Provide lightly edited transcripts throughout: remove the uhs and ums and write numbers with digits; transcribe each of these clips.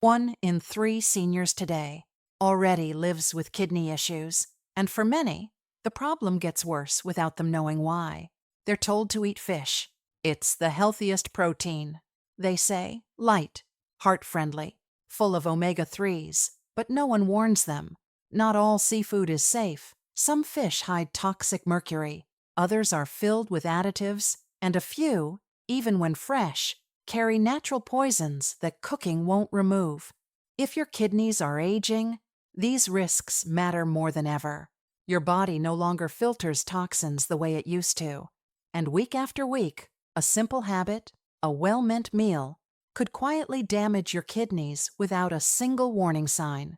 1 in 3 seniors today already lives with kidney issues, and for many, the problem gets worse without them knowing why. They're told to eat fish. It's the healthiest protein. They say light, heart-friendly, full of omega-3s, but no one warns them. Not all seafood is safe. Some fish hide toxic mercury, others are filled with additives, and a few, even when fresh, carry natural poisons that cooking won't remove. If your kidneys are aging, these risks matter more than ever. Your body no longer filters toxins the way it used to. And week after week, a simple habit, a well-meant meal, could quietly damage your kidneys without a single warning sign.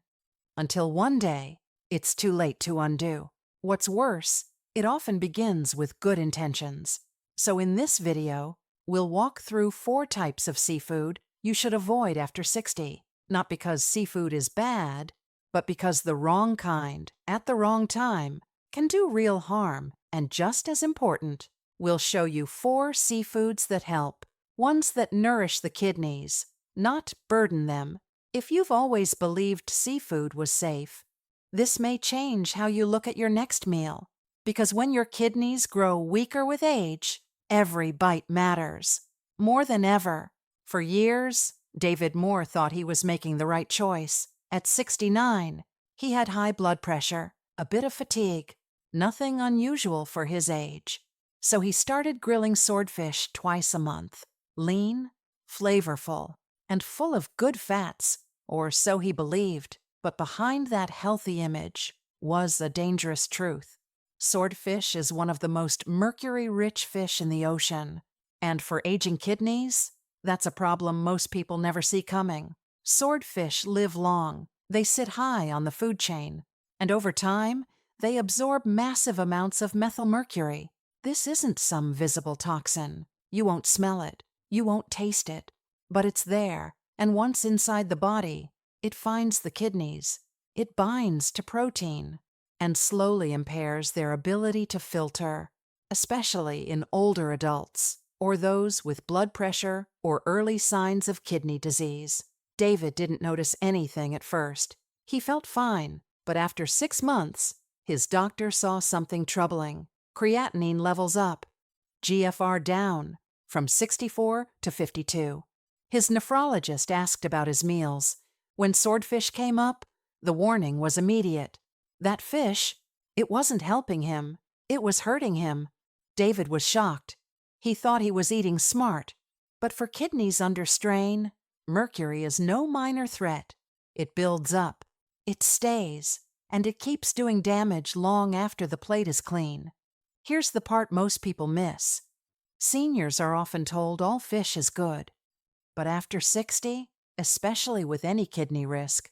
Until one day, it's too late to undo. What's worse, it often begins with good intentions. So in this video, we'll walk through 4 types of seafood you should avoid after 60, not because seafood is bad, but because the wrong kind, at the wrong time, can do real harm. And just as important, we'll show you 4 seafoods that help, ones that nourish the kidneys, not burden them. If you've always believed seafood was safe, this may change how you look at your next meal, because when your kidneys grow weaker with age, every bite matters. More than ever. For years, David Moore thought he was making the right choice. At 69, he had high blood pressure, a bit of fatigue, nothing unusual for his age. So he started grilling swordfish twice a month. Lean, flavorful, and full of good fats, or so he believed. But behind that healthy image was a dangerous truth. Swordfish is one of the most mercury-rich fish in the ocean. And for aging kidneys, that's a problem most people never see coming. Swordfish live long. They sit high on the food chain. And over time, they absorb massive amounts of methylmercury. This isn't some visible toxin. You won't smell it. You won't taste it. But it's there, and once inside the body, it finds the kidneys. It binds to protein and slowly impairs their ability to filter, especially in older adults or those with blood pressure or early signs of kidney disease. David didn't notice anything at first. He felt fine, but after 6 months, his doctor saw something troubling. Creatinine levels up, GFR down from 64 to 52. His nephrologist asked about his meals. When swordfish came up, the warning was immediate. That fish, it wasn't helping him, it was hurting him. David was shocked. He thought he was eating smart. But for kidneys under strain, mercury is no minor threat. It builds up, it stays, and it keeps doing damage long after the plate is clean. Here's the part most people miss. Seniors are often told all fish is good. But after 60, especially with any kidney risk,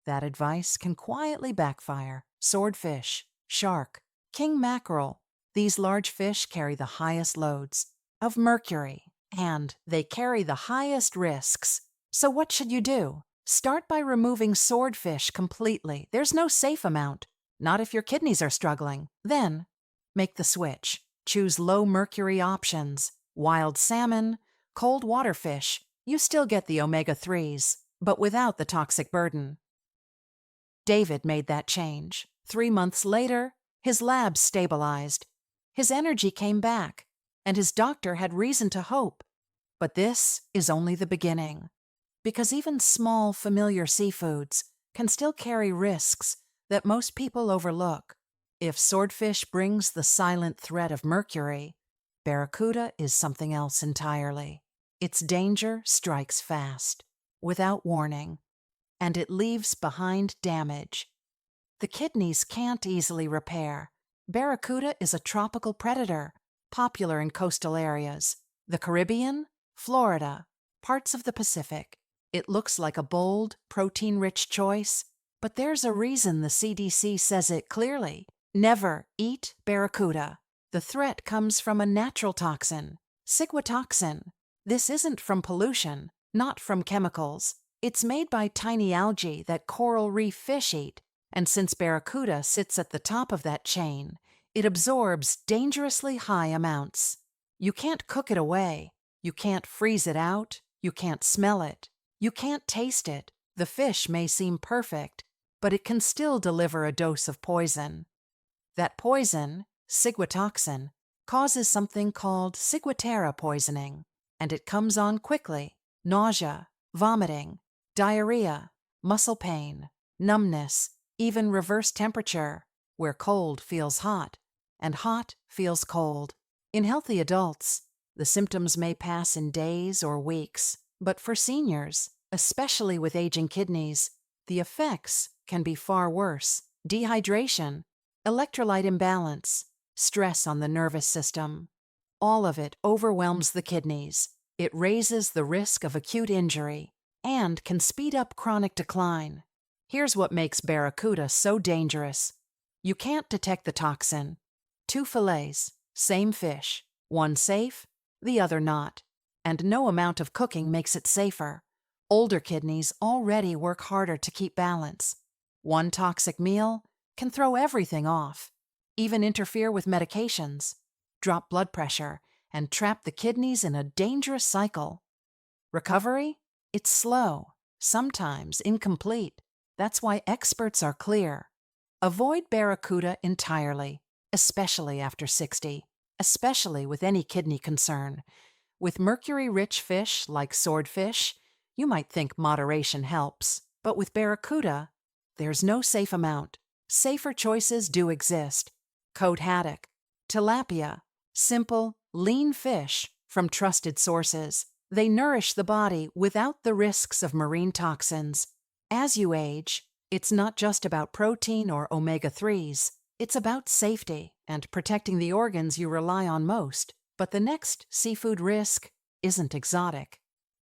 that advice can quietly backfire. Swordfish, shark, king mackerel, these large fish carry the highest loads of mercury, and they carry the highest risks. So what should you do? Start by removing swordfish completely. There's no safe amount, not if your kidneys are struggling. Then, make the switch. Choose low mercury options, wild salmon, cold water fish. You still get the omega-3s, but without the toxic burden. David made that change. 3 months later, his labs stabilized. His energy came back, and his doctor had reason to hope. But this is only the beginning. Because even small, familiar seafoods can still carry risks that most people overlook. If swordfish brings the silent threat of mercury, barracuda is something else entirely. Its danger strikes fast, without warning, and it leaves behind damage. The kidneys can't easily repair. Barracuda is a tropical predator, popular in coastal areas, the Caribbean, Florida, parts of the Pacific. It looks like a bold, protein-rich choice, but there's a reason the CDC says it clearly. Never eat barracuda. The threat comes from a natural toxin, ciguatoxin. This isn't from pollution, not from chemicals. It's made by tiny algae that coral reef fish eat, and since barracuda sits at the top of that chain, it absorbs dangerously high amounts. You can't cook it away. You can't freeze it out. You can't smell it. You can't taste it. The fish may seem perfect, but it can still deliver a dose of poison. That poison, ciguatoxin, causes something called ciguatera poisoning, and it comes on quickly: nausea, vomiting, diarrhea, muscle pain, numbness, even reverse temperature, where cold feels hot and hot feels cold. In healthy adults, the symptoms may pass in days or weeks, but for seniors, especially with aging kidneys, the effects can be far worse: dehydration, electrolyte imbalance, stress on the nervous system. All of it overwhelms the kidneys. It raises the risk of acute injury and can speed up chronic decline. Here's what makes barracuda so dangerous. You can't detect the toxin. 2 fillets, same fish, one safe, the other not. And no amount of cooking makes it safer. Older kidneys already work harder to keep balance. One toxic meal can throw everything off, even interfere with medications, drop blood pressure, and trap the kidneys in a dangerous cycle. Recovery? It's slow, sometimes incomplete. That's why experts are clear. Avoid barracuda entirely, especially after 60, especially with any kidney concern. With mercury-rich fish like swordfish, you might think moderation helps, but with barracuda, there's no safe amount. Safer choices do exist. Code Haddock, tilapia, simple, lean fish from trusted sources. They nourish the body without the risks of marine toxins. As you age, it's not just about protein or omega-3s. It's about safety and protecting the organs you rely on most. But the next seafood risk isn't exotic,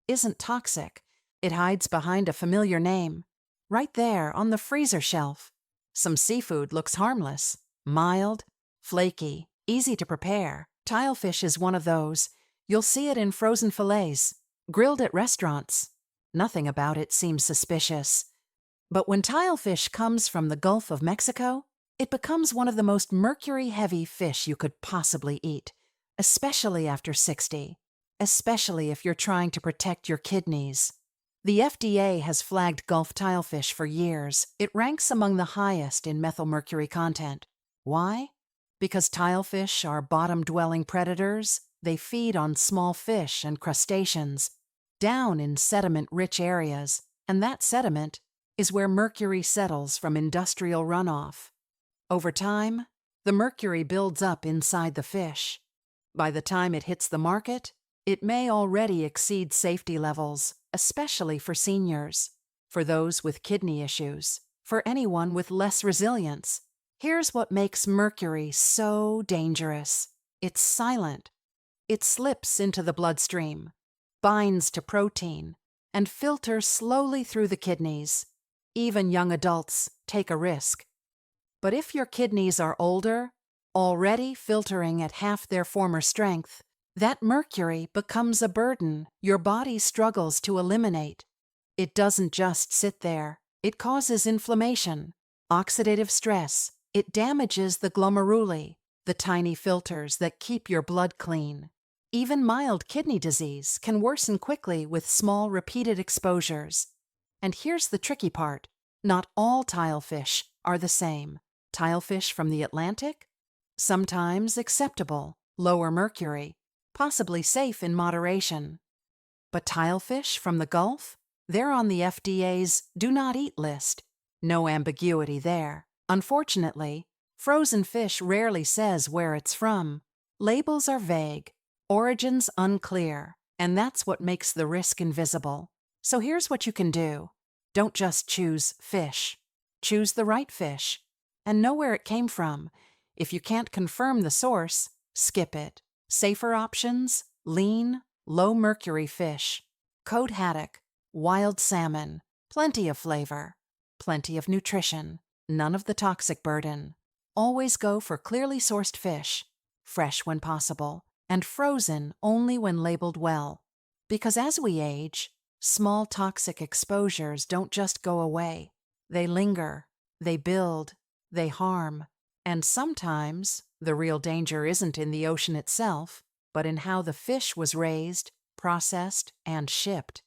isn't toxic. It hides behind a familiar name, right there on the freezer shelf. Some seafood looks harmless, mild, flaky, easy to prepare. Tilefish is one of those. You'll see it in frozen fillets, grilled at restaurants. Nothing about it seems suspicious. But when tilefish comes from the Gulf of Mexico, it becomes one of the most mercury-heavy fish you could possibly eat, especially after 60, especially if you're trying to protect your kidneys. The FDA has flagged Gulf tilefish for years. It ranks among the highest in methylmercury content. Why? Because tilefish are bottom-dwelling predators. They feed on small fish and crustaceans, down in sediment-rich areas, and that sediment is where mercury settles from industrial runoff. Over time, the mercury builds up inside the fish. By the time it hits the market, it may already exceed safety levels, especially for seniors, for those with kidney issues, for anyone with less resilience. Here's what makes mercury so dangerous. It's silent. It slips into the bloodstream, binds to protein, and filters slowly through the kidneys. Even young adults take a risk. But if your kidneys are older, already filtering at half their former strength, that mercury becomes a burden your body struggles to eliminate. It doesn't just sit there. It causes inflammation, oxidative stress. It damages the glomeruli, the tiny filters that keep your blood clean. Even mild kidney disease can worsen quickly with small, repeated exposures. And here's the tricky part. Not all tilefish are the same. Tilefish from the Atlantic? Sometimes acceptable, lower mercury, possibly safe in moderation. But tilefish from the Gulf? They're on the FDA's Do Not Eat list. No ambiguity there. Unfortunately, frozen fish rarely says where it's from. Labels are vague, origins unclear, and that's what makes the risk invisible. So here's what you can do. Don't just choose fish. Choose the right fish, and know where it came from. If you can't confirm the source, skip it. Safer options: lean, low-mercury fish. Code Haddock, wild salmon, plenty of flavor, plenty of nutrition, none of the toxic burden. Always go for clearly sourced fish, fresh when possible, and frozen only when labeled well. Because as we age, small toxic exposures don't just go away. They linger, they build, they harm. And sometimes the real danger isn't in the ocean itself, but in how the fish was raised, processed, and shipped.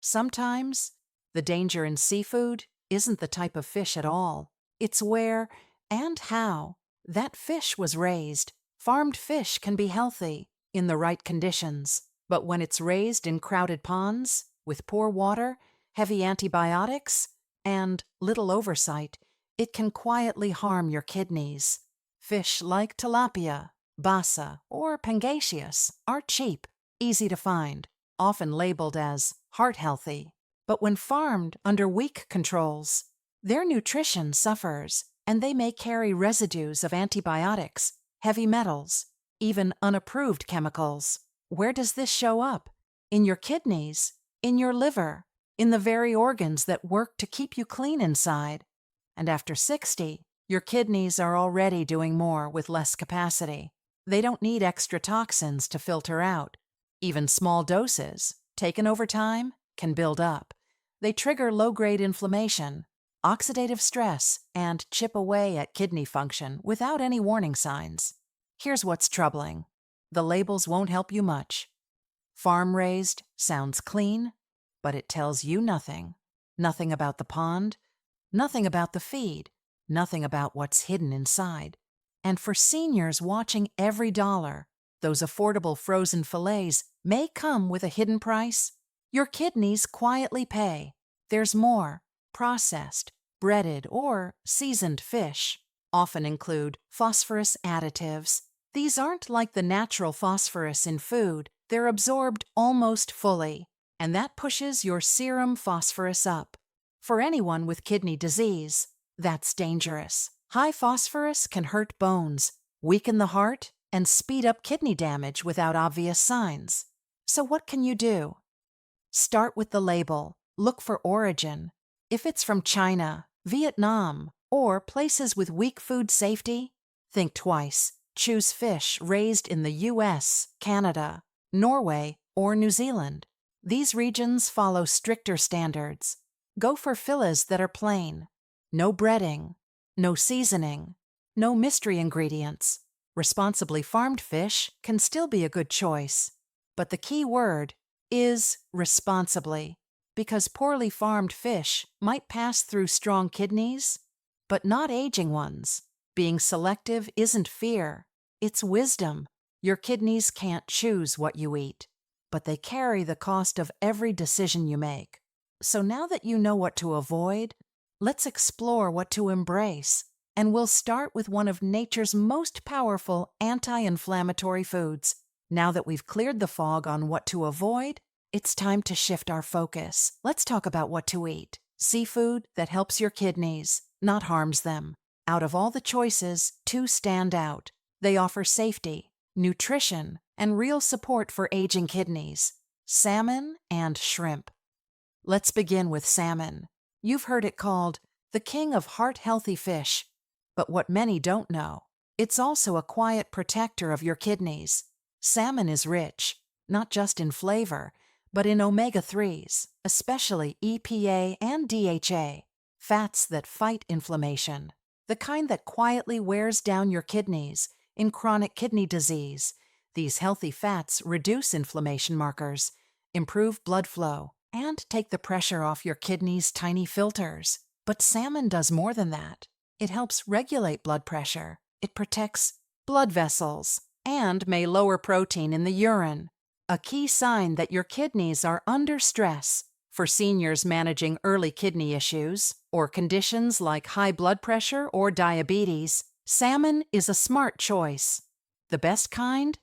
Sometimes The danger in seafood isn't the type of fish at all. It's where and how that fish was raised. Farmed fish can be healthy in the right conditions, but when it's raised in crowded ponds, with poor water, heavy antibiotics, and little oversight, it can quietly harm your kidneys. Fish like tilapia, basa, or pangasius are cheap, easy to find, often labeled as heart-healthy. But when farmed under weak controls, their nutrition suffers, and they may carry residues of antibiotics, heavy metals, even unapproved chemicals. Where does this show up? In your kidneys, in your liver, in the very organs that work to keep you clean inside. And after 60, your kidneys are already doing more with less capacity. They don't need extra toxins to filter out. Even small doses, taken over time, can build up. They trigger low-grade inflammation, oxidative stress, and chip away at kidney function without any warning signs. Here's what's troubling. The labels won't help you much. Farm-raised sounds clean, but it tells you nothing. Nothing about the pond, nothing about the feed, nothing about what's hidden inside. And for seniors watching every dollar, those affordable frozen fillets may come with a hidden price. Your kidneys quietly pay. There's more. Processed, breaded, or seasoned fish often include phosphorus additives. These aren't like the natural phosphorus in food. They're absorbed almost fully, and that pushes your serum phosphorus up. For anyone with kidney disease, that's dangerous. High phosphorus can hurt bones, weaken the heart, and speed up kidney damage without obvious signs. So what can you do? Start with the label. Look for origin. If it's from China, Vietnam, or places with weak food safety, think twice. Choose fish raised in the US, Canada, Norway, or New Zealand. These regions follow stricter standards. Go for fillets that are plain. No breading, no seasoning, no mystery ingredients. Responsibly farmed fish can still be a good choice. But the key word is responsibly, because poorly farmed fish might pass through strong kidneys, but not aging ones. Being selective isn't fear, it's wisdom. Your kidneys can't choose what you eat, but they carry the cost of every decision you make. So now that you know what to avoid, let's explore what to embrace. And we'll start with one of nature's most powerful anti-inflammatory foods. Now that we've cleared the fog on what to avoid, it's time to shift our focus. Let's talk about what to eat. Seafood that helps your kidneys, not harms them. Out of all the choices, two stand out. They offer safety, nutrition, and real support for aging kidneys: salmon and shrimp. Let's begin with salmon. You've heard it called the king of heart-healthy fish. But what many don't know, it's also a quiet protector of your kidneys. Salmon is rich, not just in flavor, but in omega-3s, especially EPA and DHA, fats that fight inflammation, the kind that quietly wears down your kidneys in chronic kidney disease. These healthy fats reduce inflammation markers, improve blood flow, and take the pressure off your kidneys' tiny filters. But salmon does more than that. It helps regulate blood pressure, it protects blood vessels, and may lower protein in the urine, a key sign that your kidneys are under stress. For seniors managing early kidney issues or conditions like high blood pressure or diabetes, salmon is a smart choice. The best kind?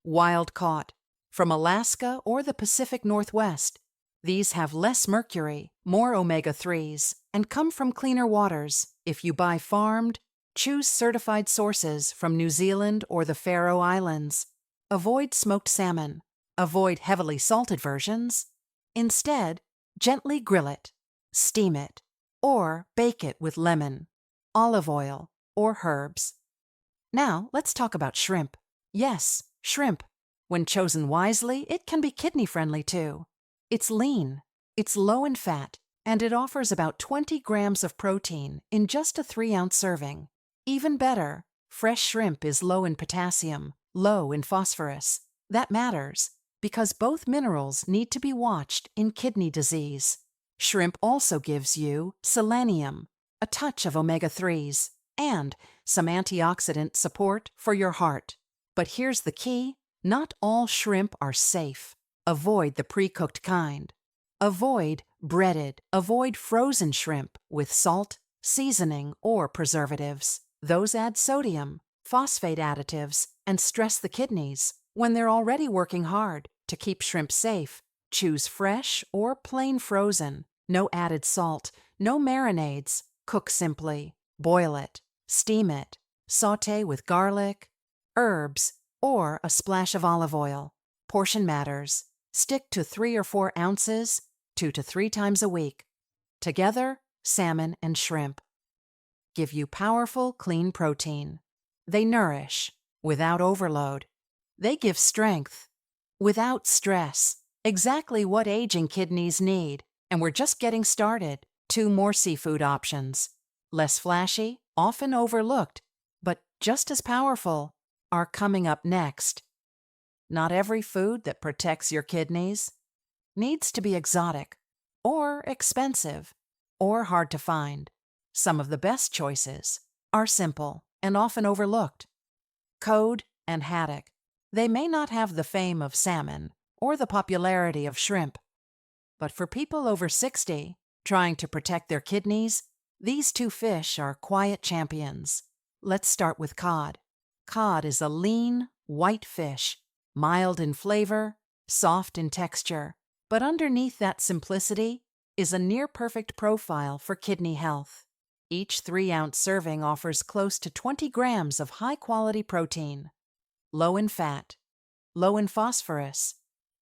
Wild caught, from Alaska or the Pacific Northwest. These have less mercury, more omega-3s, and come from cleaner waters. If you buy farmed, choose certified sources from New Zealand or the Faroe Islands. Avoid smoked salmon. Avoid heavily salted versions. Instead, gently grill it, steam it, or bake it with lemon, olive oil, or herbs. Now, let's talk about shrimp. Yes, shrimp. When chosen wisely, it can be kidney-friendly too. It's lean, it's low in fat, and it offers about 20 grams of protein in just a 3-ounce serving. Even better, fresh shrimp is low in potassium, low in phosphorus. That matters, because both minerals need to be watched in kidney disease. Shrimp also gives you selenium, a touch of omega-3s, and some antioxidant support for your heart. But here's the key: not all shrimp are safe. Avoid the pre-cooked kind. Avoid avoid frozen shrimp with salt, seasoning, or preservatives. Those add sodium, phosphate additives, and stress the kidneys when they're already working hard. To keep shrimp safe, choose fresh or plain frozen. No added salt, no marinades. Cook simply. Boil it, steam it, sauté with garlic, herbs, or a splash of olive oil. Portion matters. Stick to 3 or 4 ounces, 2 to 3 times a week. Together, salmon and shrimp give you powerful, clean protein. They nourish without overload. They give strength without stress. Exactly what aging kidneys need. And we're just getting started. 2 more seafood options. Less flashy, often overlooked, but just as powerful, are coming up next. Not every food that protects your kidneys needs to be exotic, or expensive, or hard to find. Some of the best choices are simple and often overlooked. Cod and haddock. They may not have the fame of salmon or the popularity of shrimp, but for people over 60 trying to protect their kidneys, these 2 fish are quiet champions. Let's start with cod. Cod is a lean, white fish, mild in flavor, soft in texture, but underneath that simplicity is a near-perfect profile for kidney health. Each 3-ounce serving offers close to 20 grams of high-quality protein. Low in fat, low in phosphorus,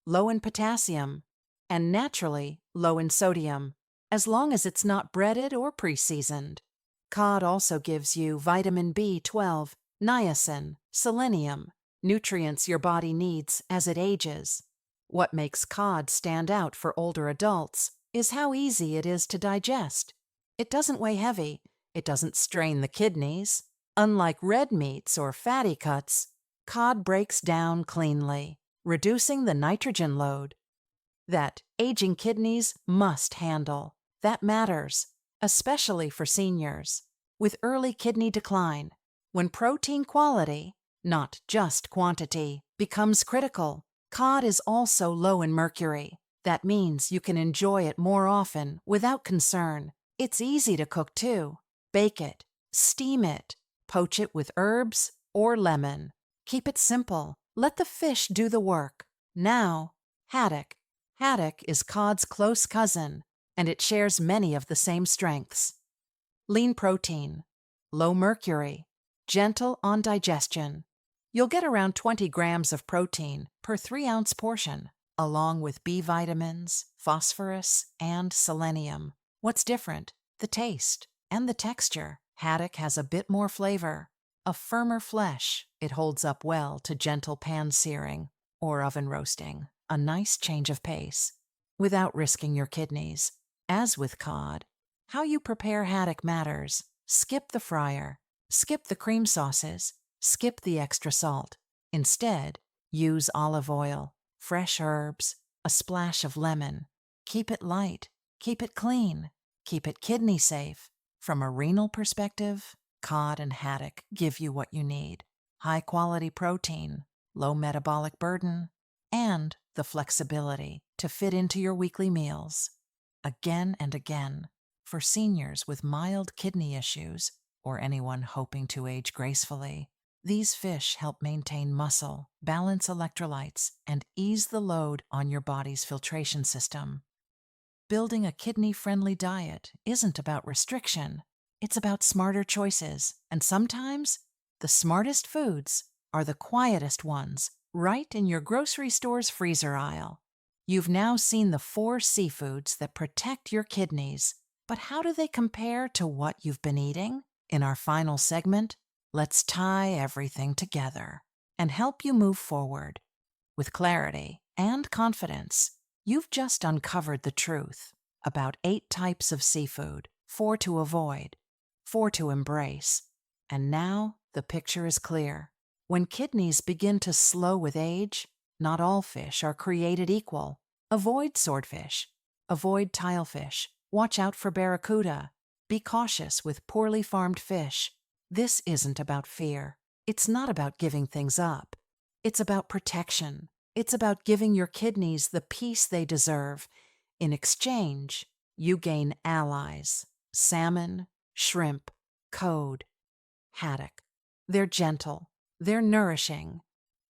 low in potassium, and naturally low in sodium, as long as it's not breaded or pre-seasoned. Cod also gives you vitamin B12, niacin, selenium, nutrients your body needs as it ages. What makes cod stand out for older adults is how easy it is to digest. It doesn't weigh heavy. It doesn't strain the kidneys. Unlike red meats or fatty cuts, cod breaks down cleanly, reducing the nitrogen load that aging kidneys must handle. That matters, especially for seniors with early kidney decline, when protein quality, not just quantity, becomes critical. Cod is also low in mercury. That means you can enjoy it more often without concern. It's easy to cook too. Bake it, steam it, poach it with herbs or lemon. Keep it simple. Let the fish do the work. Now, haddock. Haddock is cod's close cousin, and it shares many of the same strengths. Lean protein, low mercury, gentle on digestion. You'll get around 20 grams of protein per 3-ounce portion, along with B vitamins, phosphorus, and selenium. What's different? The taste and the texture. Haddock has a bit more flavor, a firmer flesh. It holds up well to gentle pan searing or oven roasting. A nice change of pace, without risking your kidneys. As with cod, how you prepare haddock matters. Skip the fryer, skip the cream sauces, skip the extra salt. Instead, use olive oil, fresh herbs, a splash of lemon. Keep it light, keep it clean, keep it kidney safe. From a renal perspective, cod and haddock give you what you need: high-quality protein, low metabolic burden, and the flexibility to fit into your weekly meals. Again and again, for seniors with mild kidney issues or anyone hoping to age gracefully, these fish help maintain muscle, balance electrolytes, and ease the load on your body's filtration system. Building a kidney-friendly diet isn't about restriction. It's about smarter choices, and sometimes the smartest foods are the quietest ones, right in your grocery store's freezer aisle. You've now seen the 4 seafoods that protect your kidneys, but how do they compare to what you've been eating? In our final segment, let's tie everything together and help you move forward. With clarity and confidence, you've just uncovered the truth about 8 types of seafood, 4 to avoid, 4 to embrace. And now the picture is clear. When kidneys begin to slow with age, not all fish are created equal. Avoid swordfish. Avoid tilefish. Watch out for barracuda. Be cautious with poorly farmed fish. This isn't about fear. It's not about giving things up. It's about protection. It's about giving your kidneys the peace they deserve. In exchange, you gain allies. Salmon, shrimp, cod, haddock. They're gentle, they're nourishing,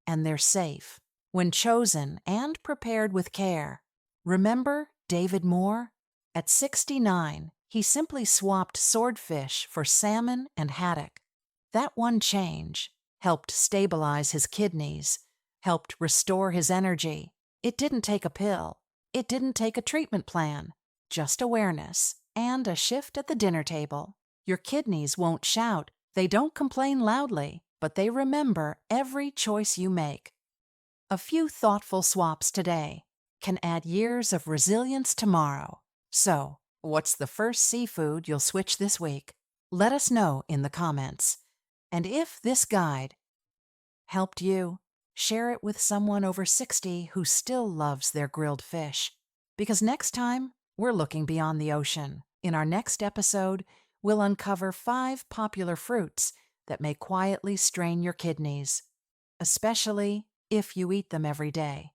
and they're safe when chosen and prepared with care. Remember David Moore? At 69, he simply swapped swordfish for salmon and haddock. That one change helped stabilize his kidneys, helped restore his energy. It didn't take a pill. It didn't take a treatment plan. Just awareness and a shift at the dinner table. Your kidneys won't shout. They don't complain loudly, but they remember every choice you make. A few thoughtful swaps today can add years of resilience tomorrow. So, what's the first seafood you'll switch this week? Let us know in the comments. And if this guide helped you, share it with someone over 60 who still loves their grilled fish. Because next time, we're looking beyond the ocean. In our next episode, we'll uncover 5 popular fruits that may quietly strain your kidneys, especially if you eat them every day.